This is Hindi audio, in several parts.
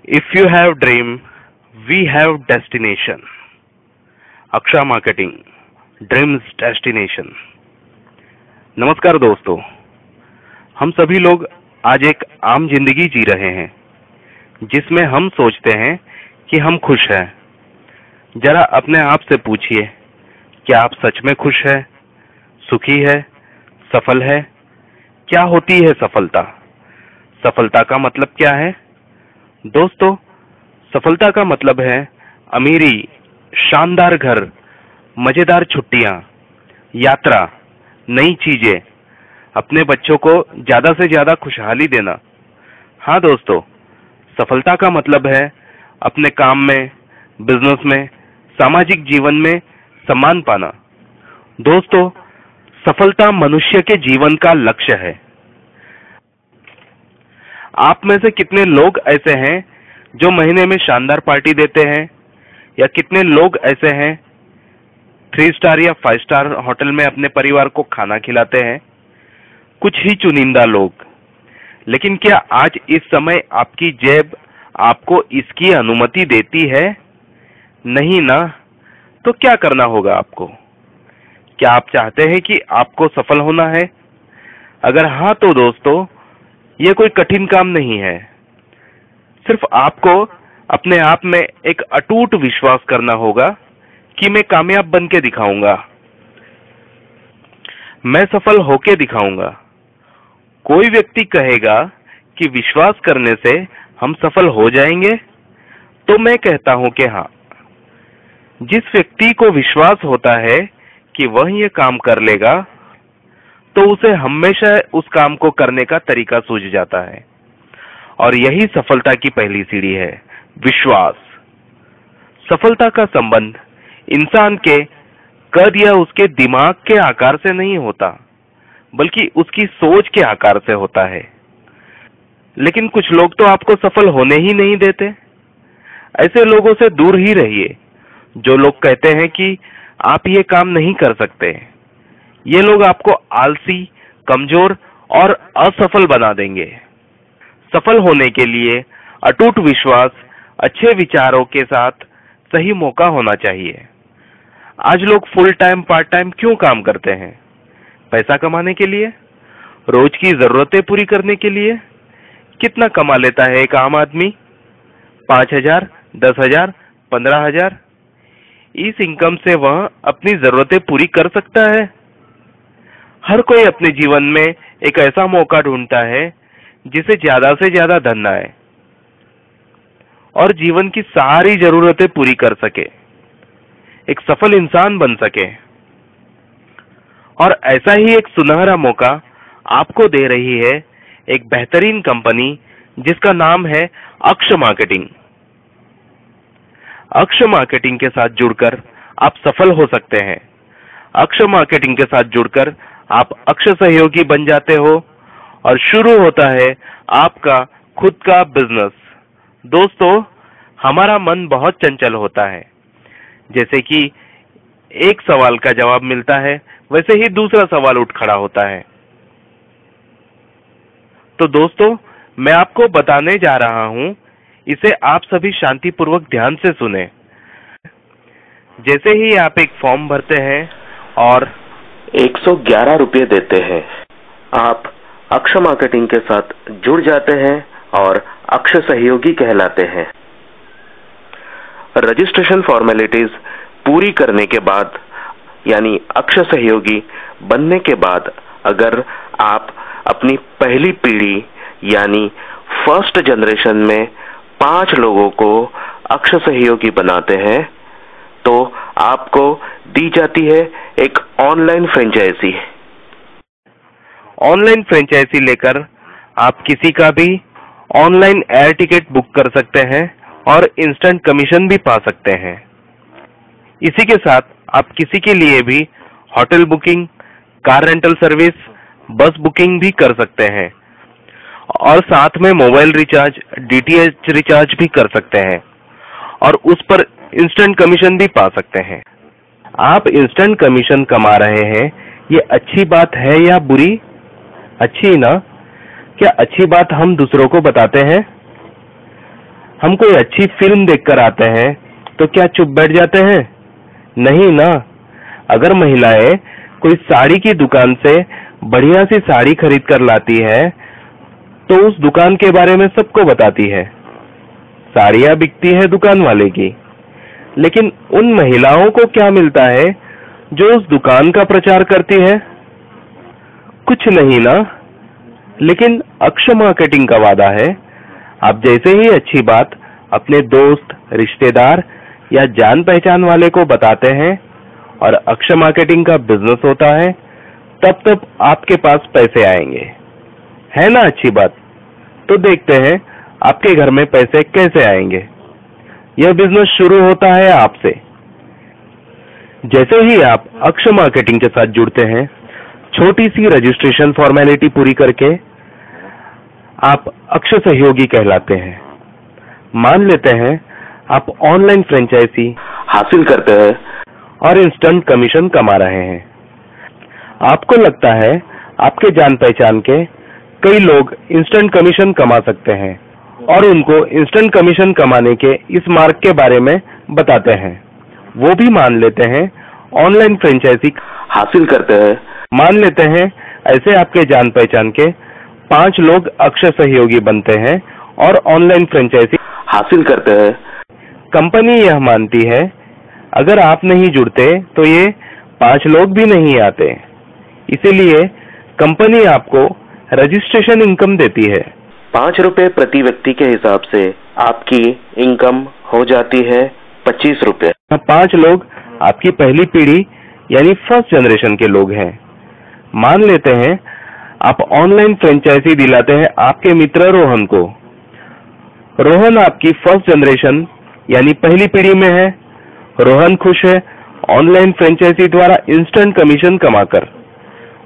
If you have dream, we have destination. अक्षा marketing, dreams destination. नमस्कार दोस्तों, हम सभी लोग आज एक आम जिंदगी जी रहे हैं जिसमें हम सोचते हैं कि हम खुश हैं। जरा अपने आप से पूछिए, क्या आप सच में खुश हैं, सुखी है, सफल है? क्या होती है सफलता? सफलता का मतलब क्या है? दोस्तों, सफलता का मतलब है अमीरी, शानदार घर, मजेदार छुट्टियां, यात्रा, नई चीजें, अपने बच्चों को ज्यादा से ज्यादा खुशहाली देना। हाँ दोस्तों, सफलता का मतलब है अपने काम में, बिजनेस में, सामाजिक जीवन में सम्मान पाना। दोस्तों, सफलता मनुष्य के जीवन का लक्ष्य है। आप में से कितने लोग ऐसे हैं जो महीने में शानदार पार्टी देते हैं, या कितने लोग ऐसे हैं 3 स्टार या 5 स्टार होटल में अपने परिवार को खाना खिलाते हैं? कुछ ही चुनिंदा लोग। लेकिन क्या आज इस समय आपकी जेब आपको इसकी अनुमति देती है? नहीं ना। तो क्या करना होगा आपको? क्या आप चाहते हैं कि आपको सफल होना है? अगर हाँ तो दोस्तों, यह कोई कठिन काम नहीं है। सिर्फ आपको अपने आप में एक अटूट विश्वास करना होगा कि मैं कामयाब बन के दिखाऊंगा, मैं सफल होके दिखाऊंगा। कोई व्यक्ति कहेगा कि विश्वास करने से हम सफल हो जाएंगे, तो मैं कहता हूं कि हाँ। जिस व्यक्ति को विश्वास होता है कि वह ये काम कर लेगा, तो उसे हमेशा उस काम को करने का तरीका सूझ जाता है। और यही सफलता की पहली सीढ़ी है, विश्वास। सफलता का संबंध इंसान के कद या उसके दिमाग के आकार से नहीं होता, बल्कि उसकी सोच के आकार से होता है। लेकिन कुछ लोग तो आपको सफल होने ही नहीं देते। ऐसे लोगों से दूर ही रहिए, जो लोग कहते हैं कि आप ये काम नहीं कर सकते। ये लोग आपको आलसी, कमजोर और असफल बना देंगे। सफल होने के लिए अटूट विश्वास, अच्छे विचारों के साथ सही मौका होना चाहिए। आज लोग फुल टाइम, पार्ट टाइम क्यों काम करते हैं? पैसा कमाने के लिए, रोज की जरूरतें पूरी करने के लिए। कितना कमा लेता है एक आम आदमी? 5,000, 10,000, 15,000। इस इनकम से वह अपनी जरूरतें पूरी कर सकता है? हर कोई अपने जीवन में एक ऐसा मौका ढूंढता है जिसे ज्यादा से ज्यादा धन आए और जीवन की सारी जरूरतें पूरी कर सके, एक सफल इंसान बन सके। और ऐसा ही एक सुनहरा मौका आपको दे रही है एक बेहतरीन कंपनी जिसका नाम है अक्ष मार्केटिंग। अक्ष मार्केटिंग के साथ जुड़कर आप सफल हो सकते हैं। अक्ष मार्केटिंग के साथ जुड़कर आप अक्ष सहयोगी बन जाते हो और शुरू होता है आपका खुद का बिजनेस। दोस्तों, हमारा मन बहुत चंचल होता है। जैसे कि एक सवाल का जवाब मिलता है, वैसे ही दूसरा सवाल उठ खड़ा होता है। तो दोस्तों, मैं आपको बताने जा रहा हूं, इसे आप सभी शांतिपूर्वक ध्यान से सुने। जैसे ही आप एक फॉर्म भरते हैं और 111 रुपये देते हैं, आप अक्ष मार्केटिंग के साथ जुड़ जाते हैं और अक्ष सहयोगी कहलाते हैं। रजिस्ट्रेशन फॉर्मेलिटीज पूरी करने के बाद, यानी अक्ष सहयोगी बनने के बाद, अगर आप अपनी पहली पीढ़ी यानी फर्स्ट जनरेशन में 5 लोगों को अक्ष सहयोगी बनाते हैं, तो आपको दी जाती है एक ऑनलाइन फ्रेंचाइजी। ऑनलाइन फ्रेंचाइजी लेकर आप किसी का भी ऑनलाइन एयर टिकट बुक कर सकते हैं और इंस्टेंट कमीशन भी पा सकते हैं। इसी के साथ आप किसी के लिए भी hotel booking, car rental service, बस बुकिंग भी कर सकते हैं और साथ में मोबाइल रिचार्ज, डीटीएच रिचार्ज भी कर सकते हैं और उस पर इंस्टेंट कमीशन भी पा सकते हैं। आप इंस्टेंट कमीशन कमा रहे हैं, ये अच्छी बात है या बुरी? अच्छी ना? क्या अच्छी बात हम दूसरों को बताते हैं? हम कोई अच्छी फिल्म देखकर आते हैं तो क्या चुप बैठ जाते हैं? नहीं ना। अगर महिलाएं कोई साड़ी की दुकान से बढ़िया सी साड़ी खरीद कर लाती है तो उस दुकान के बारे में सबको बताती है। साड़ियां बिकती है दुकान वाले की, लेकिन उन महिलाओं को क्या मिलता है जो उस दुकान का प्रचार करती है? कुछ नहीं ना। लेकिन अक्षय मार्केटिंग का वादा है, आप जैसे ही अच्छी बात अपने दोस्त, रिश्तेदार या जान पहचान वाले को बताते हैं और अक्षय मार्केटिंग का बिजनेस होता है, तब आपके पास पैसे आएंगे। है ना अच्छी बात? तो देखते हैं आपके घर में पैसे कैसे आएंगे। यह बिजनेस शुरू होता है आपसे। जैसे ही आप अक्षय मार्केटिंग के साथ जुड़ते हैं, छोटी सी रजिस्ट्रेशन फॉर्मेलिटी पूरी करके आप अक्षय सहयोगी कहलाते हैं। मान लेते हैं आप ऑनलाइन फ्रेंचाइजी हासिल करते हैं और इंस्टेंट कमीशन कमा रहे हैं। आपको लगता है आपके जान पहचान के कई लोग इंस्टेंट कमीशन कमा सकते हैं और उनको इंस्टेंट कमीशन कमाने के इस मार्ग के बारे में बताते हैं। वो भी मान लेते हैं ऑनलाइन फ्रेंचाइजी हासिल करते हैं। मान लेते हैं ऐसे आपके जान पहचान के 5 लोग अक्षय सहयोगी बनते हैं और ऑनलाइन फ्रेंचाइजी हासिल करते हैं। कंपनी यह मानती है अगर आप नहीं जुड़ते तो ये 5 लोग भी नहीं आते, इसीलिए कंपनी आपको रजिस्ट्रेशन इनकम देती है। 5 रुपए प्रति व्यक्ति के हिसाब से आपकी इनकम हो जाती है 25 रुपए। 5 लोग आपकी पहली पीढ़ी यानी फर्स्ट जनरेशन के लोग हैं। मान लेते हैं आप ऑनलाइन फ्रेंचाइजी दिलाते हैं आपके मित्र रोहन को। रोहन आपकी फर्स्ट जनरेशन यानी पहली पीढ़ी में है। रोहन खुश है ऑनलाइन फ्रेंचाइजी द्वारा इंस्टेंट कमीशन कमाकर।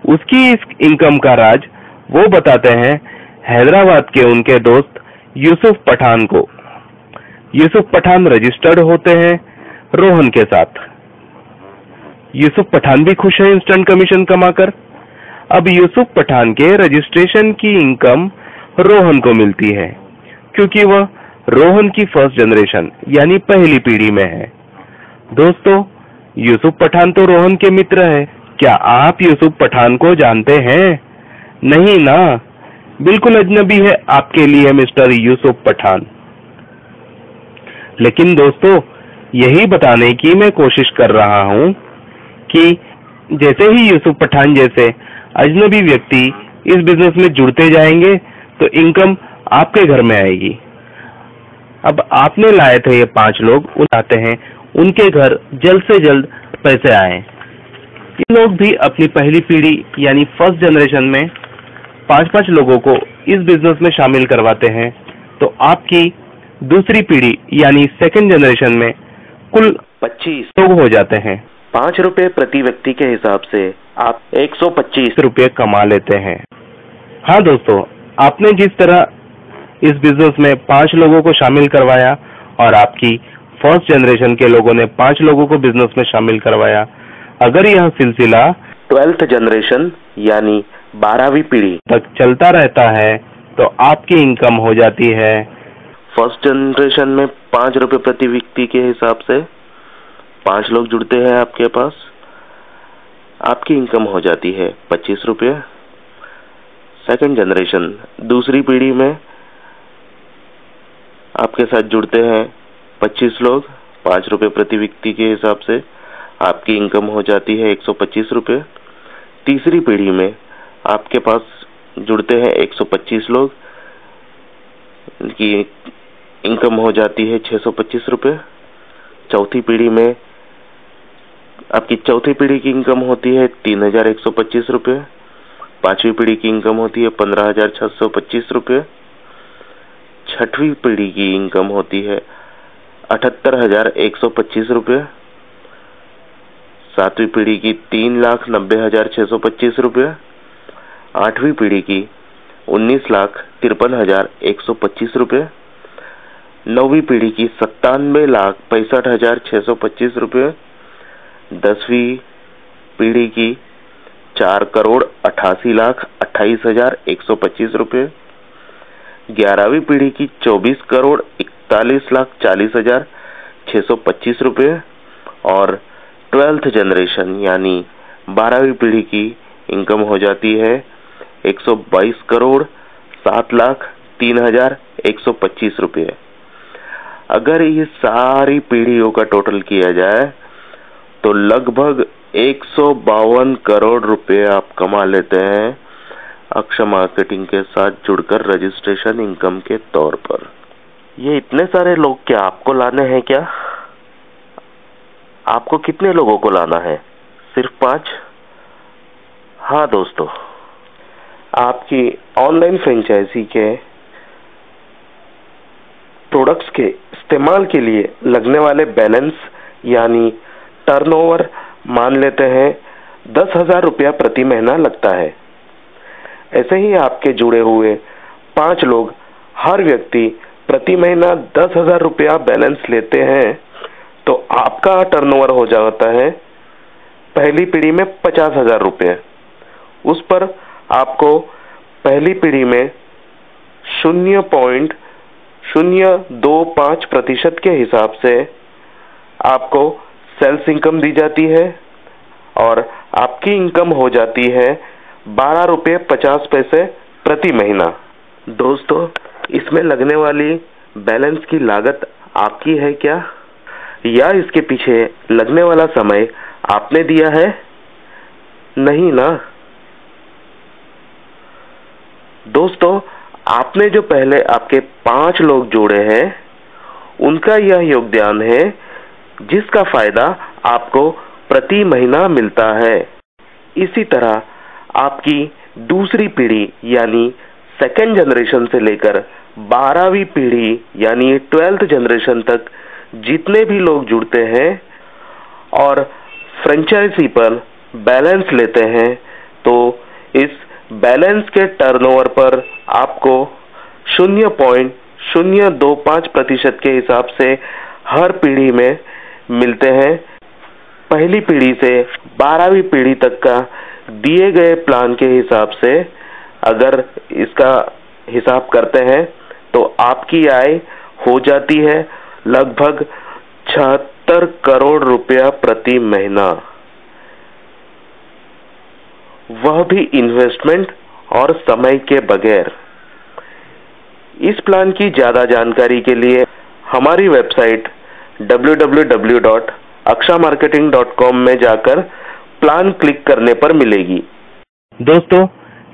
उसकी इस इनकम का राज वो बताते हैं हैदराबाद के उनके दोस्त यूसुफ पठान को। यूसुफ पठान रजिस्टर्ड होते हैं रोहन के साथ। यूसुफ पठान भी खुश है इंस्टेंट कमीशन कमाकर। अब यूसुफ पठान के रजिस्ट्रेशन की इनकम रोहन को मिलती है, क्योंकि वह रोहन की फर्स्ट जनरेशन यानी पहली पीढ़ी में है। दोस्तों, यूसुफ पठान तो रोहन के मित्र है। क्या आप यूसुफ पठान को जानते हैं? नहीं ना, बिल्कुल अजनबी है आपके लिए मिस्टर यूसुफ पठान। लेकिन दोस्तों, यही बताने की मैं कोशिश कर रहा हूं कि जैसे ही यूसुफ पठान जैसे अजनबी व्यक्ति इस बिजनेस में जुड़ते जाएंगे तो इनकम आपके घर में आएगी। अब आपने लाए थे ये 5 लोग, चाहते हैं उनके घर जल्द से जल्द पैसे आए। ये लोग भी अपनी पहली पीढ़ी यानी फर्स्ट जनरेशन में 5-5 लोगों को इस बिजनेस में शामिल करवाते हैं, तो आपकी दूसरी पीढ़ी यानी सेकंड जनरेशन में कुल 25 लोग हो जाते हैं। 5 रुपए प्रति व्यक्ति के हिसाब से आप 125 रुपए कमा लेते हैं। हाँ दोस्तों, आपने जिस तरह इस बिजनेस में 5 लोगों को शामिल करवाया और आपकी फर्स्ट जनरेशन के लोगों ने 5 लोगों को बिजनेस में शामिल करवाया, अगर यह सिलसिला 12th जनरेशन यानी 12वीं पीढ़ी तक चलता रहता है तो आपकी इनकम हो जाती है फर्स्ट जनरेशन में 5 रुपए प्रति व्यक्ति के हिसाब से 5 लोग जुड़ते हैं आपके पास, आपकी इनकम हो जाती है 25 रुपये। सेकंड जनरेशन दूसरी पीढ़ी में आपके साथ जुड़ते हैं 25 लोग, 5 रुपए प्रति व्यक्ति के हिसाब से आपकी इनकम हो जाती है 125 रुपये। तीसरी पीढ़ी में आपके पास जुड़ते हैं 125 लोग, इनकी इनकम हो जाती है 625 रुपये। चौथी पीढ़ी में आपकी चौथी पीढ़ी की इनकम होती है 3125 रुपये। पांचवी पीढ़ी की इनकम होती है 15625 रुपये। छठवीं पीढ़ी की इनकम होती है 78125 रुपये। सातवीं पीढ़ी की 3,90,625 रुपये। आठवीं पीढ़ी की 19,53,125 रुपये। नौवीं पीढ़ी की 97,65,625 रुपये। 10वीं पीढ़ी की 4,88,28,125 रुपये। 11वीं पीढ़ी की 24,51,125 41,40,625 रुपये और 12th जनरेशन यानी 12वीं पीढ़ी की इनकम हो जाती है 122,07,03,125 रुपये। अगर ये सारी पीढ़ियों का टोटल किया जाए तो लगभग 152 करोड़ रुपए आप कमा लेते हैं अक्षा मार्केटिंग के साथ जुड़कर रजिस्ट्रेशन इनकम के तौर पर। ये इतने सारे लोग क्या आपको लाने हैं क्या? आपको कितने लोगों को लाना है? सिर्फ 5? हाँ दोस्तों, आपकी ऑनलाइन फ्रेंचाइजी के प्रोडक्ट्स के इस्तेमाल के लिए लगने वाले बैलेंस यानी टर्नओवर मान लेते हैं 10,000 रुपया प्रति महीना लगता है। ऐसे ही आपके जुड़े हुए 5 लोग हर व्यक्ति प्रति महीना 10,000 रुपया बैलेंस लेते हैं तो आपका टर्नओवर हो जाता है पहली पीढ़ी में 50,000 रुपये। उस पर आपको पहली पीढ़ी में 0.025% के हिसाब से आपको सेल्स इनकम दी जाती है और आपकी इनकम हो जाती है 12.50 रुपये प्रति महीना। दोस्तों, इसमें लगने वाली बैलेंस की लागत आपकी है क्या, या इसके पीछे लगने वाला समय आपने दिया है? नहीं ना दोस्तों, आपने जो पहले आपके 5 लोग जोड़े हैं उनका यह योगदान है जिसका फायदा आपको प्रति महीना मिलता है। इसी तरह आपकी दूसरी पीढ़ी यानी सेकेंड जनरेशन से लेकर 12वीं पीढ़ी यानी 12th जनरेशन तक जितने भी लोग जुड़ते हैं और फ्रेंचाइजी पर बैलेंस लेते हैं तो इस बैलेंस के टर्नओवर पर आपको 0.025% के हिसाब से हर पीढ़ी में मिलते हैं। पहली पीढ़ी से 12वीं पीढ़ी तक का दिए गए प्लान के हिसाब से अगर इसका हिसाब करते हैं तो आपकी आय हो जाती है लगभग 76 करोड़ रुपया प्रति महीना, वह भी इन्वेस्टमेंट और समय के बगैर। इस प्लान की ज्यादा जानकारी के लिए हमारी वेबसाइट www.akshamarketing.com में जाकर प्लान क्लिक करने पर मिलेगी। दोस्तों,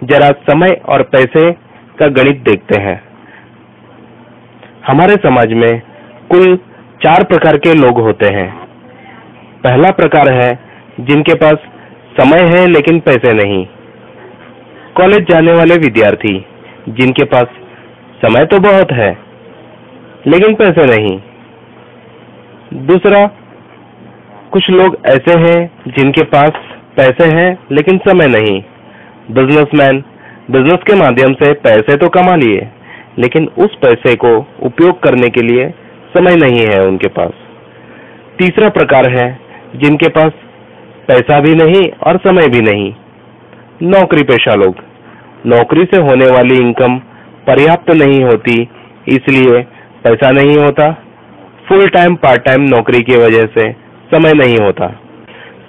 जरा समय और पैसे का गणित देखते हैं। हमारे समाज में कुल 4 प्रकार के लोग होते हैं। पहला प्रकार है जिनके पास समय है लेकिन पैसे नहीं। कॉलेज जाने वाले विद्यार्थी जिनके पास समय तो बहुत है लेकिन पैसे नहीं। दूसरा, कुछ लोग ऐसे हैं जिनके पास पैसे हैं लेकिन समय नहीं। बिजनेसमैन बिजनेस के माध्यम से पैसे तो कमा लिए लेकिन उस पैसे को उपयोग करने के लिए समय नहीं है उनके पास। तीसरा प्रकार है जिनके पास पैसा भी नहीं और समय भी नहीं। नौकरी पेशा लोग, नौकरी से होने वाली इनकम पर्याप्त नहीं होती इसलिए पैसा नहीं होता। फुल टाइम पार्ट टाइम नौकरी की वजह से समय नहीं होता।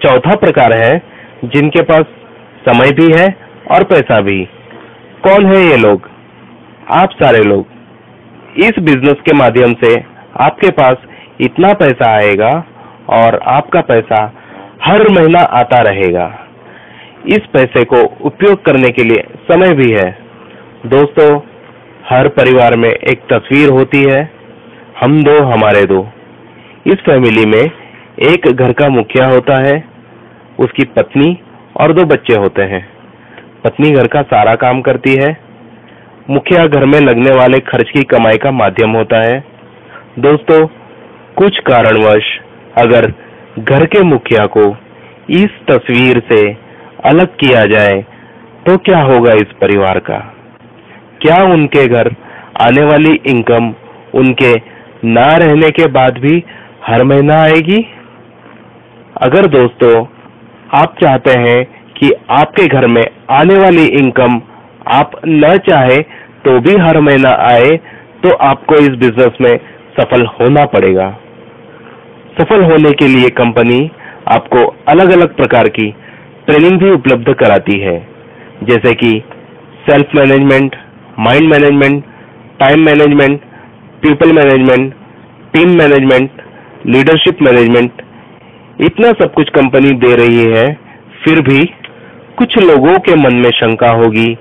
चौथा प्रकार है जिनके पास समय भी है और पैसा भी। कौन है ये लोग? आप सारे लोग। इस बिजनेस के माध्यम से आपके पास इतना पैसा आएगा और आपका पैसा हर महीना आता रहेगा। इस पैसे को उपयोग करने के लिए समय भी है। दोस्तों, हर परिवार में एक तस्वीर होती है, हम दो हमारे दो। इस फैमिली में एक घर का मुखिया होता है, उसकी पत्नी और 2 बच्चे होते हैं। पत्नी घर का सारा काम करती है। मुखिया घर में लगने वाले खर्च की कमाई का माध्यम होता है। दोस्तों, कुछ कारणवश अगर घर के मुखिया को इस तस्वीर से अलग किया जाए तो क्या होगा इस परिवार का? क्या उनके घर आने वाली इनकम उनके ना रहने के बाद भी हर महीना आएगी? अगर दोस्तों आप चाहते हैं कि आपके घर में आने वाली इनकम आप न चाहे तो भी हर महीना आए तो आपको इस बिजनेस में सफल होना पड़ेगा। सफल होने के लिए कंपनी आपको अलग अलग प्रकार की ट्रेनिंग भी उपलब्ध कराती है, जैसे कि self management, mind management, time management, people management, team management, leadership management. इतना सब कुछ कंपनी दे रही है, फिर भी कुछ लोगों के मन में शंका होगी।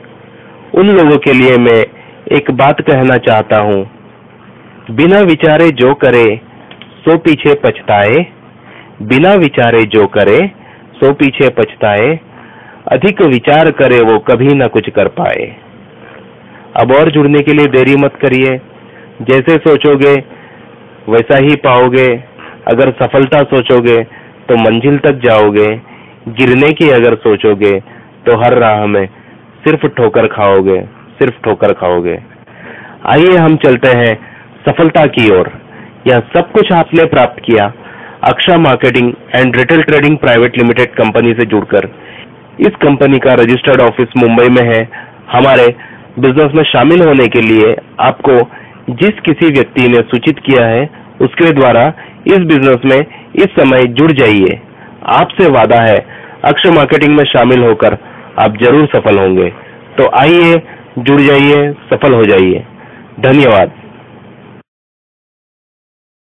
उन लोगों के लिए मैं एक बात कहना चाहता हूँ, बिना विचारे जो करे सो पीछे पछताए, बिना विचारे जो करे सो पीछे पछताए, अधिक विचार करे वो कभी ना कुछ कर पाए। अब और जुड़ने के लिए देरी मत करिए। जैसे सोचोगे वैसा ही पाओगे। अगर सफलता सोचोगे तो मंजिल तक जाओगे, गिरने की अगर सोचोगे तो हर राह में सिर्फ ठोकर खाओगे, सिर्फ ठोकर खाओगे। आइए हम चलते हैं सफलता की ओर। यह सब कुछ आपने प्राप्त किया Aksha marketing and retail trading private limited company से जुड़कर। इस कंपनी का रजिस्टर्ड ऑफिस मुंबई में है। हमारे बिजनेस में शामिल होने के लिए आपको जिस किसी व्यक्ति ने सूचित किया है उसके द्वारा इस बिजनेस में इस समय जुड़ जाइए। आपसे वादा है, अक्षय मार्केटिंग में शामिल होकर आप जरूर सफल होंगे। तो आइए जुड़ जाइए, सफल हो जाइए। धन्यवाद।